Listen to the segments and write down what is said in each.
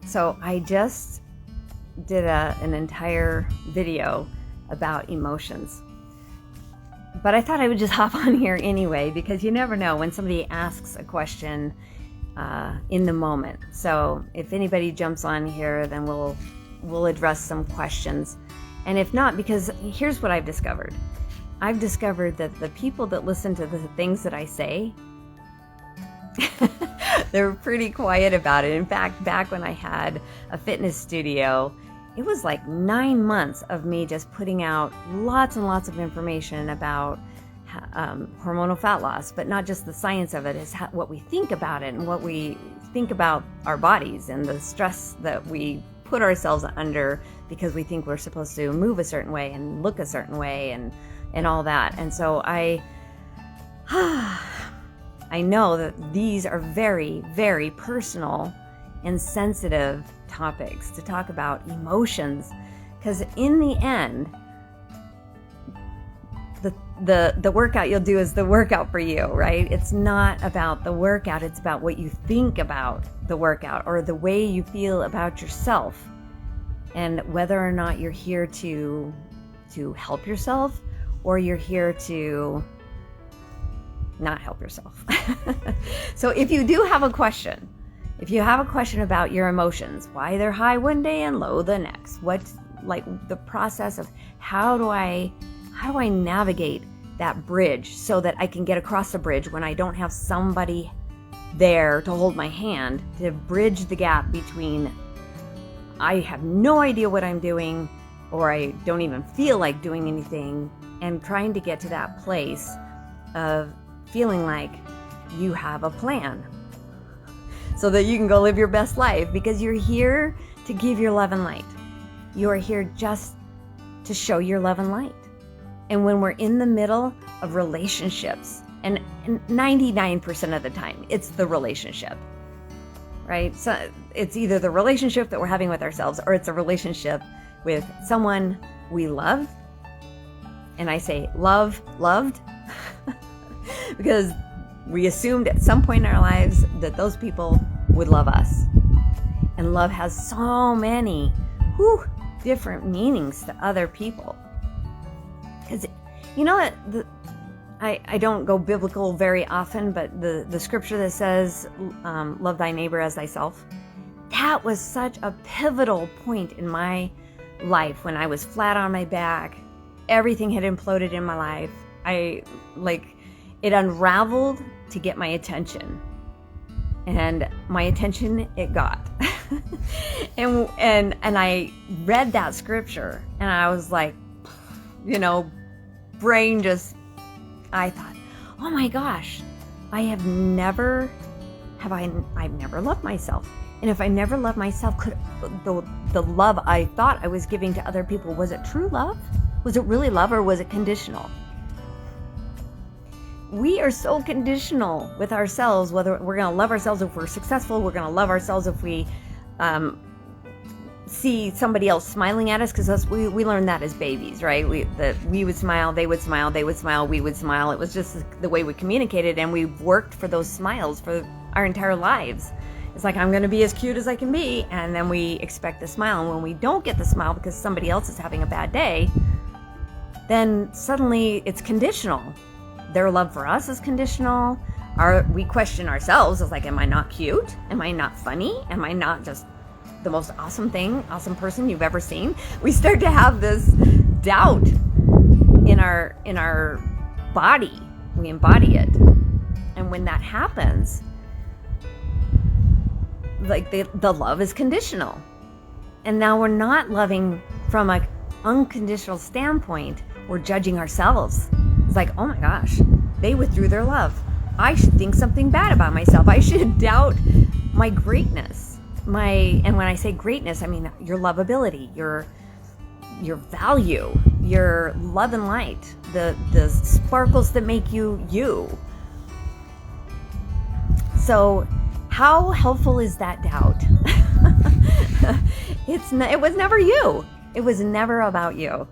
So I just did an entire video about emotions. But I thought I would just hop on here anyway, because you never know when somebody asks a question in the moment. So if anybody jumps on here, then we'll address some questions. And if not, because here's what I've discovered. I've discovered that the people that listen to the things that I say, they're pretty quiet about it. In fact, back when I had a fitness studio, it was like 9 months of me just putting out lots and lots of information about hormonal fat loss, but not just the science of it, is what we think about it and what we think about our bodies and the stress that we put ourselves under because we think we're supposed to move a certain way and look a certain way and all that. And so I know that these are very, very personal and sensitive topics to talk about emotions, because in the end, the workout you'll do is the workout for you, right? It's not about the workout, it's about what you think about the workout or the way you feel about yourself, and whether or not you're here to help yourself or you're here to not help yourself. So if you do have a question, if you have a question about your emotions, why they're high one day and low the next, what's like the process of how do I navigate that bridge so that I can get across the bridge when I don't have somebody there to hold my hand to bridge the gap between I have no idea what I'm doing or I don't even feel like doing anything, and trying to get to that place of feeling like you have a plan so that you can go live your best life, because you're here to give your love and light. You're here just to show your love and light. And when we're in the middle of relationships, and 99% of the time, it's the relationship, right? So it's either the relationship that we're having with ourselves or it's a relationship with someone we love. And I say loved, because we assumed at some point in our lives that those people would love us. And love has so many different meanings to other people. Because you know what, I don't go biblical very often, but the scripture that says, love thy neighbor as thyself, that was such a pivotal point in my life when I was flat on my back. Everything had imploded in my life. It unraveled to get my attention. And my attention it got. and I read that scripture and I was like, brain just, I thought, oh my gosh, I've never loved myself. And if I never loved myself, could the love I thought I was giving to other people, was it true love? Was it really love, or was it conditional? We are so conditional with ourselves, whether we're going to love ourselves if we're successful, we're going to love ourselves if we see somebody else smiling at us, because we learned that as babies, right? We would smile, they would smile, they would smile, we would smile. It was just the way we communicated, and we worked for those smiles for our entire lives. It's like, I'm going to be as cute as I can be, and then we expect the smile. And when we don't get the smile because somebody else is having a bad day, then suddenly it's conditional. Their love for us is conditional. We question ourselves as like, am I not cute? Am I not funny? Am I not just the most awesome person you've ever seen? We start to have this doubt in our body. We embody it. And when that happens, like the love is conditional. And now we're not loving from an unconditional standpoint. We're judging ourselves. It's like, oh my gosh, they withdrew their love. I should think something bad about myself. I should doubt my greatness. And when I say greatness, I mean your lovability, your value, your love and light, the sparkles that make you you. So how helpful is that doubt? It was never you. It was never about you.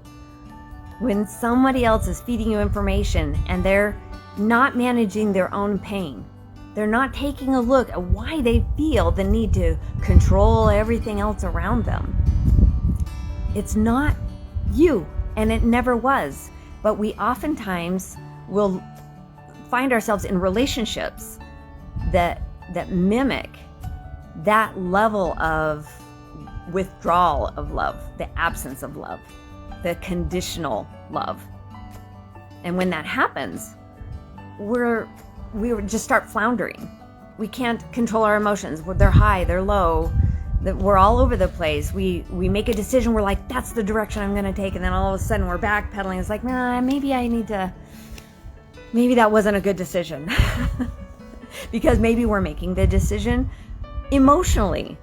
When somebody else is feeding you information and they're not managing their own pain, They're not taking a look at why they feel the need to control everything else around them. It's not you, and it never was. But we oftentimes will find ourselves in relationships that mimic that level of withdrawal of love, the absence of love, the conditional love. And when that happens, we just start floundering. We can't control our emotions. They're high, they're low, we're all over the place. We make a decision, we're like, that's the direction I'm going to take, and then all of a sudden we're backpedaling. It's like, nah, maybe that wasn't a good decision. Because maybe we're making the decision emotionally,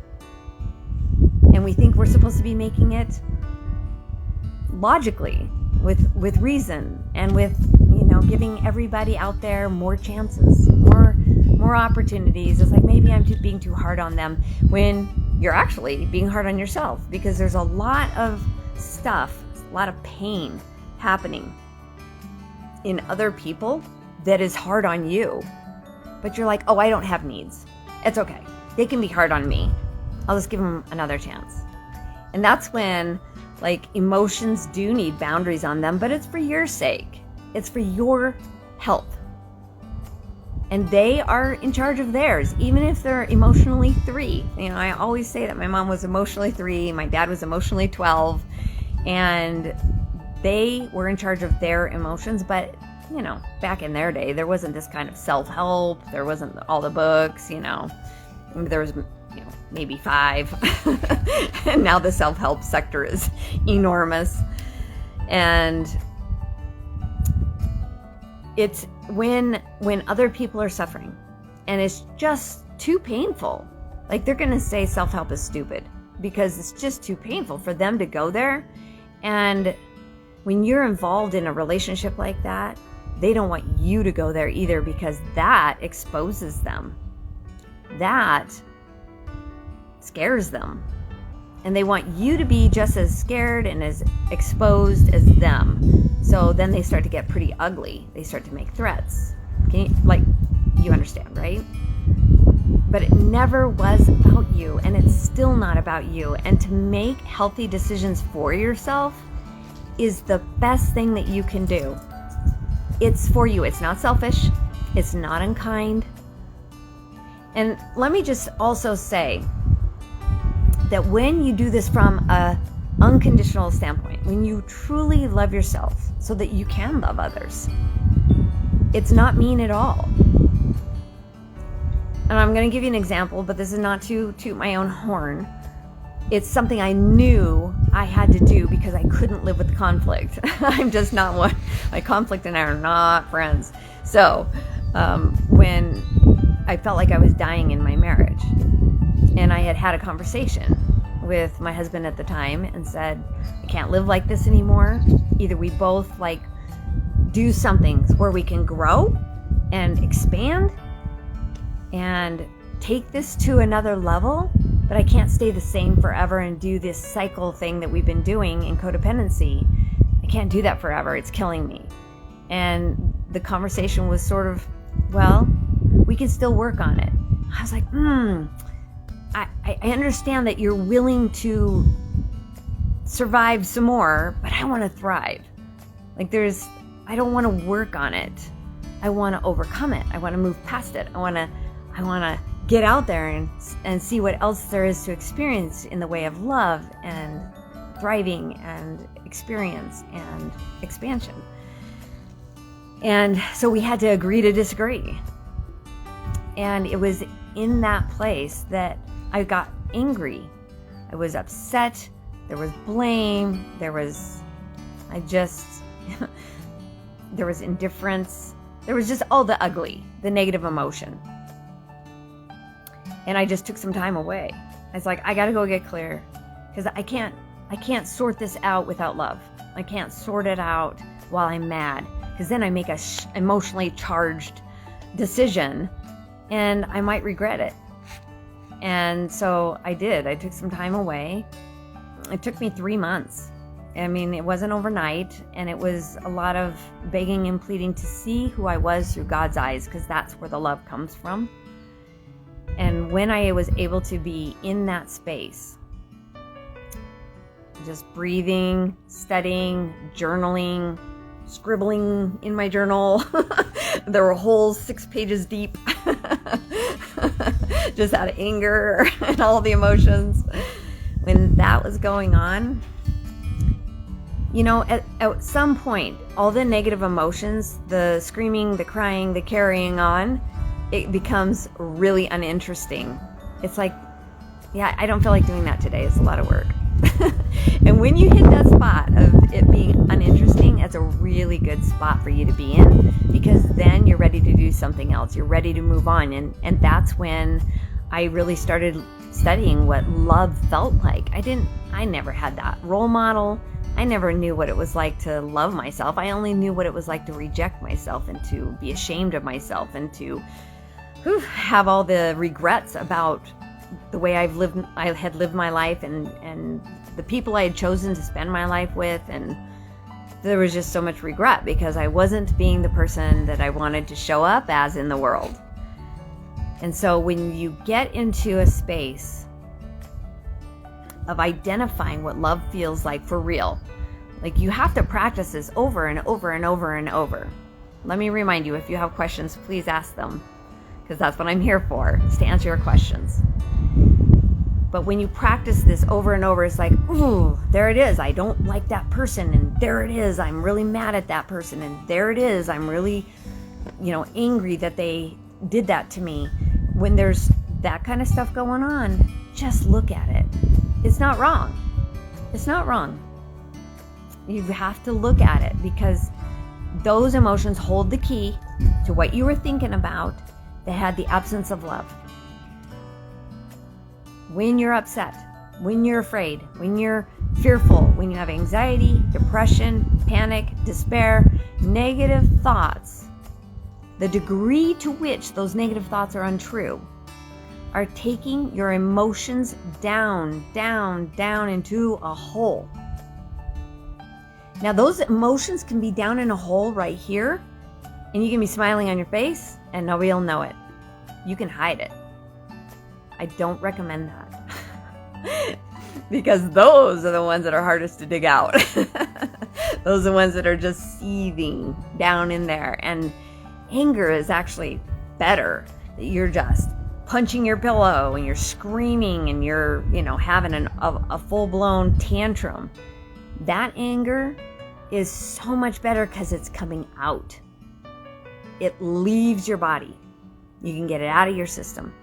and we think we're supposed to be making it logically, with reason, and with giving everybody out there more chances, more opportunities. It's like, maybe I'm being too hard on them, when you're actually being hard on yourself, because there's a lot of stuff, a lot of pain happening in other people that is hard on you. But you're like, oh, I don't have needs. It's okay. They can be hard on me. I'll just give them another chance. And that's when, emotions do need boundaries on them, but it's for your sake. It's for your health. And they are in charge of theirs, even if they're emotionally 3. I always say that my mom was emotionally 3, my dad was emotionally 12, and they were in charge of their emotions. But back in their day, there wasn't this kind of self-help. There wasn't all the books, there was, maybe 5. And now the self-help sector is enormous. And it's when other people are suffering and it's just too painful. They're going to say self-help is stupid because it's just too painful for them to go there. And when you're involved in a relationship like that, they don't want you to go there either, because that exposes them. That scares them. And they want you to be just as scared and as exposed as them. So then they start to get pretty ugly. They start to make threats. You understand, right? But it never was about you, and it's still not about you. And to make healthy decisions for yourself is the best thing that you can do. It's for you. It's not selfish. It's not unkind. And let me just also say that when you do this from a unconditional standpoint, when you truly love yourself so that you can love others, it's not mean at all. And I'm going to give you an example, but this is not to toot my own horn. It's something I knew I had to do because I couldn't live with conflict. I'm just not one. Conflict and I are not friends. So when I felt like I was dying in my marriage, and I had a conversation with my husband at the time and said, I can't live like this anymore. Either we both do something where we can grow and expand and take this to another level, but I can't stay the same forever and do this cycle thing that we've been doing in codependency. I can't do that forever. It's killing me. And the conversation was sort of, well, we can still work on it. I was like, I understand that you're willing to survive some more, but I want to thrive. I don't want to work on it. I want to overcome it. I want to move past it. I want to get out there and see what else there is to experience in the way of love and thriving and experience and expansion. And so we had to agree to disagree. And it was in that place that I got angry. I was upset. There was blame. There was indifference. There was just all the ugly, the negative emotion. And I just took some time away. I was like, I got to go get clear, because I can't sort this out without love. I can't sort it out while I'm mad, because then I make a emotionally charged decision and I might regret it. And so I did. I took some time away. It took me 3 months. I mean, it wasn't overnight, and it was a lot of begging and pleading to see who I was through God's eyes, because that's where the love comes from. when I was able to be in that space, just breathing, studying, journaling, scribbling in my journal. There were holes 6 pages deep, just out of anger and all the emotions. When that was going on, at some point, all the negative emotions, the screaming, the crying, the carrying on, it becomes really uninteresting. It's like, yeah, I don't feel like doing that today. It's a lot of work. And when you hit that spot of it being uninteresting, that's a really good spot for you to be in, because then you're ready to do something else. You're ready to move on. And that's when I really started studying what love felt like. I never had that role model. I never knew what it was like to love myself. I only knew what it was like to reject myself and to be ashamed of myself and to have all the regrets about the way I had lived my life and the people I had chosen to spend my life with. And there was just so much regret because I wasn't being the person that I wanted to show up as in the world. And so when you get into a space of identifying what love feels like for real, like you have to practice this over and over and over and over. Let me remind you, if you have questions, please ask them, because that's what I'm here for, is to answer your questions. But when you practice this over and over, it's like, ooh, there it is. I don't like that person. And there it is. I'm really mad at that person. And there it is. I'm really, angry that they did that to me. When there's that kind of stuff going on, just look at it. It's not wrong. It's not wrong. You have to look at it, because those emotions hold the key to what you were thinking about that had the absence of love. When you're upset, when you're afraid, when you're fearful, when you have anxiety, depression, panic, despair, negative thoughts, the degree to which those negative thoughts are untrue are taking your emotions down, down, down into a hole. Now, those emotions can be down in a hole right here, and you can be smiling on your face, and nobody will know it. You can hide it. I don't recommend that. Because those are the ones that are hardest to dig out. Those are the ones that are just seething down in there. And anger is actually better. You're just punching your pillow and you're screaming and you're, having a full-blown tantrum. That anger is so much better because it's coming out. It leaves your body. You can get it out of your system.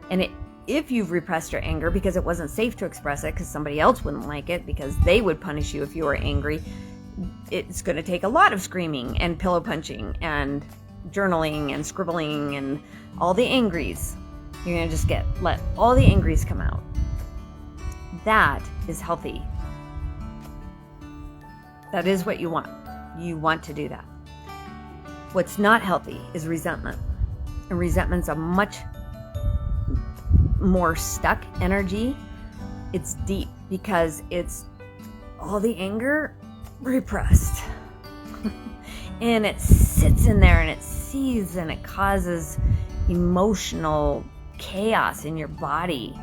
And if you've repressed your anger because it wasn't safe to express it because somebody else wouldn't like it, because they would punish you if you were angry, it's going to take a lot of screaming and pillow punching and journaling and scribbling and all the angries. You're going to just let all the angries come out. That is healthy. That is what you want. You want to do that. What's not healthy is resentment. And resentment's a much more stuck energy. It's deep because it's all the anger repressed. And it sits in there and it seethes and it causes emotional chaos in your body.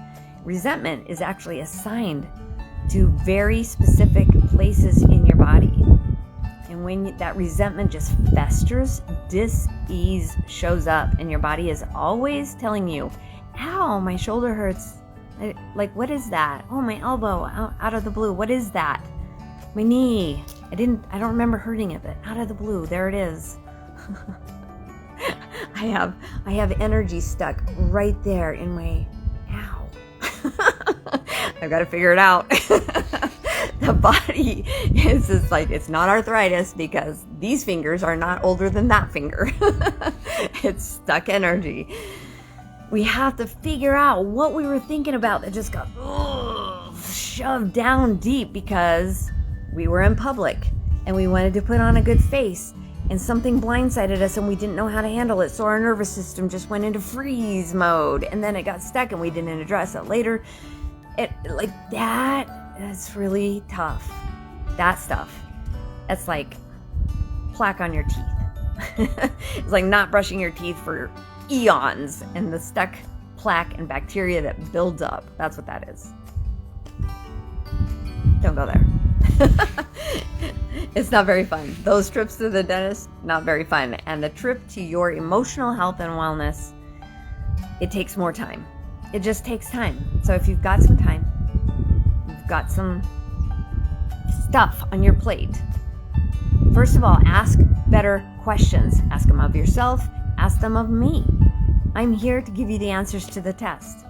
Resentment is actually assigned to very specific places in your body. And when that resentment just festers, dis-ease shows up, and your body is always telling you, ow, my shoulder hurts. Like, what is that? Oh, my elbow, out of the blue. What is that? My knee. I don't remember hurting it, but out of the blue, there it is. I have energy stuck right there in my, ow. I've got to figure it out. The body is just like, it's not arthritis because these fingers are not older than that finger. It's stuck energy. We have to figure out what we were thinking about that just got shoved down deep because we were in public and we wanted to put on a good face and something blindsided us and we didn't know how to handle it. So our nervous system just went into freeze mode and then it got stuck and we didn't address it later. That's really tough. That stuff. That's like plaque on your teeth. It's like not brushing your teeth for eons and the stuck plaque and bacteria that builds up. That's what that is. Don't go there. It's not very fun. Those trips to the dentist, not very fun. And the trip to your emotional health and wellness, it takes more time. It just takes time. So if you've got some time, you've got some stuff on your plate, first of all, ask better questions. Ask them of yourself. Ask them of me. I'm here to give you the answers to the test.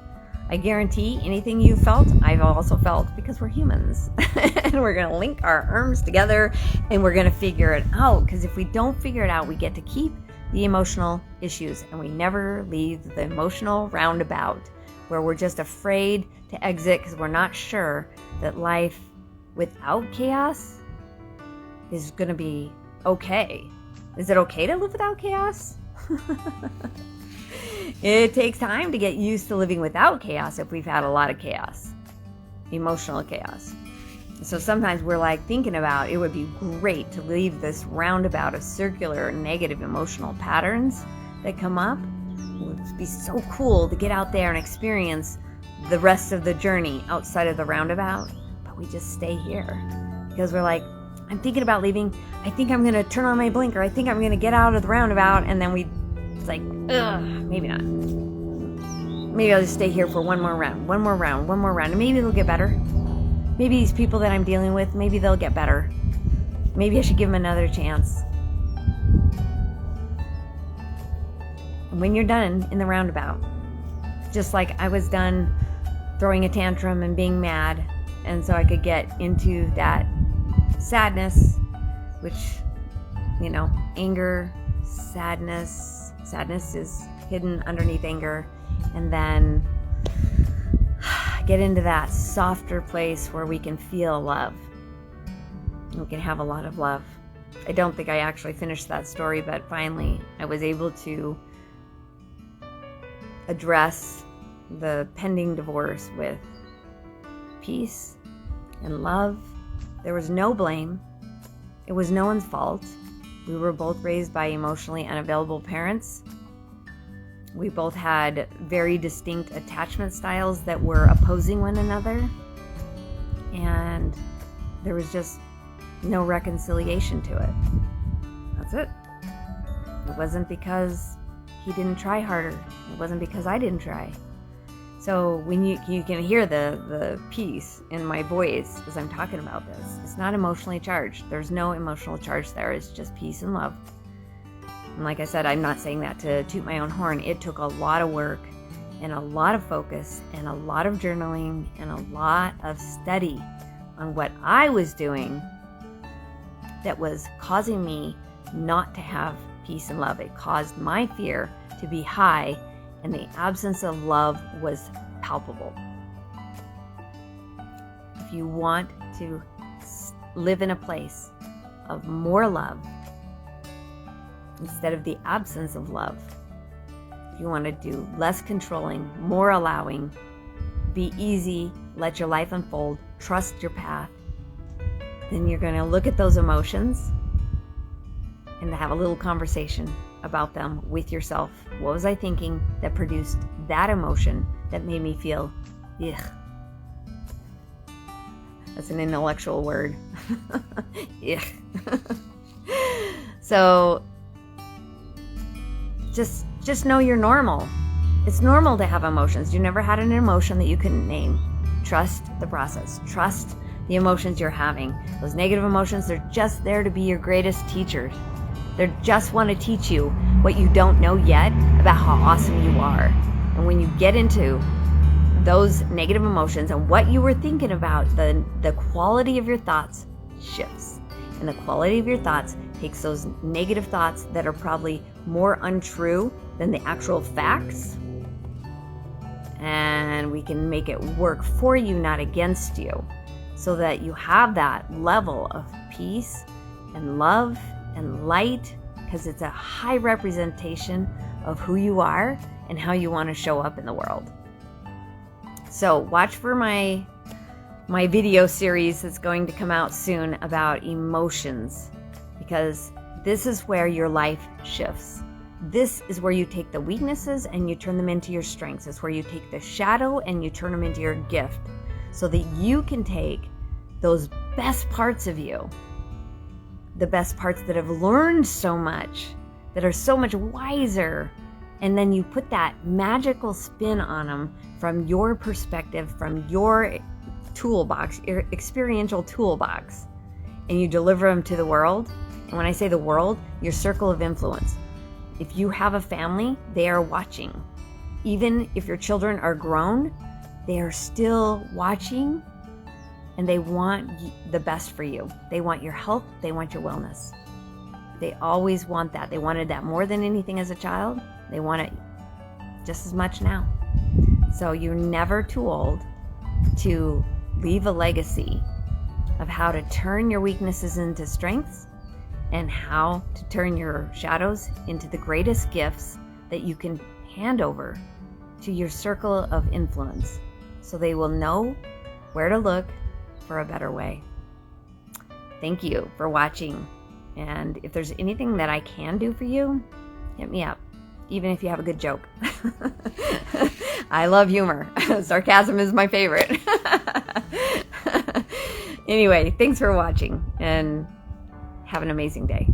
I guarantee anything you felt, I've also felt, because we're humans. And we're going to link our arms together and we're going to figure it out. Because if we don't figure it out, we get to keep the emotional issues and we never leave the emotional roundabout where we're just afraid to exit because we're not sure that life without chaos is going to be okay. Is it okay to live without chaos? It takes time to get used to living without chaos if we've had a lot of chaos, emotional chaos. So sometimes we're like thinking about it would be great to leave this roundabout of circular negative emotional patterns that come up. It would be so cool to get out there and experience the rest of the journey outside of the roundabout, but we just stay here because we're like, I'm thinking about leaving. I think I'm going to turn on my blinker. I think I'm going to get out of the roundabout. And then it's like, ugh, maybe not. Maybe I'll just stay here for one more round. And maybe it'll get better. Maybe these people that I'm dealing with, maybe they'll get better. Maybe I should give them another chance. And when you're done in the roundabout, just like I was done throwing a tantrum and being mad, and so I could get into that sadness, which, anger, sadness is hidden underneath anger, and then get into that softer place where we can feel love. We can have a lot of love. I don't think I actually finished that story, but finally I was able to address the pending divorce with peace and love. There was no blame. It was no one's fault. We were both raised by emotionally unavailable parents. We both had very distinct attachment styles that were opposing one another. And there was just no reconciliation to it. That's it. It wasn't because he didn't try harder. It wasn't because I didn't try. So when you can hear the peace in my voice as I'm talking about this, it's not emotionally charged. There's no emotional charge there. It's just peace and love. And like I said, I'm not saying that to toot my own horn. It took a lot of work and a lot of focus and a lot of journaling and a lot of study on what I was doing that was causing me not to have peace and love. It caused my fear to be high, and the absence of love was palpable. If you want to live in a place of more love instead of the absence of love, if you want to do less controlling, more allowing, be easy, let your life unfold, trust your path, then you're going to look at those emotions and have a little conversation about them with yourself. What was I thinking that produced that emotion that made me feel, ugh? That's an intellectual word. Ugh. So just know you're normal. It's normal to have emotions. You never had an emotion that you couldn't name. Trust the process. Trust the emotions you're having. Those negative emotions, they're just there to be your greatest teachers. They just want to teach you what you don't know yet about how awesome you are. And when you get into those negative emotions and what you were thinking about, the quality of your thoughts shifts. And the quality of your thoughts takes those negative thoughts that are probably more untrue than the actual facts, and we can make it work for you, not against you, so that you have that level of peace and love and light, because it's a high representation of who you are and how you want to show up in the world. So watch for my video series that's going to come out soon about emotions, because this is where your life shifts. This is where you take the weaknesses and you turn them into your strengths. It's where you take the shadow and you turn them into your gift, so that you can take those best parts of you, the best parts that have learned so much, that are so much wiser, and then you put that magical spin on them from your perspective, from your toolbox, your experiential toolbox, and you deliver them to the world. And when I say the world, your circle of influence. If you have a family, they are watching. Even if your children are grown, they are still watching, and they want the best for you. They want your health. They want your wellness. They always want that. They wanted that more than anything as a child. They want it just as much now. So you're never too old to leave a legacy of how to turn your weaknesses into strengths, and how to turn your shadows into the greatest gifts that you can hand over to your circle of influence, so they will know where to look for a better way. Thank you for watching. And if there's anything that I can do for you, hit me up, even if you have a good joke. I love humor. Sarcasm is my favorite. Anyway, thanks for watching, and have an amazing day.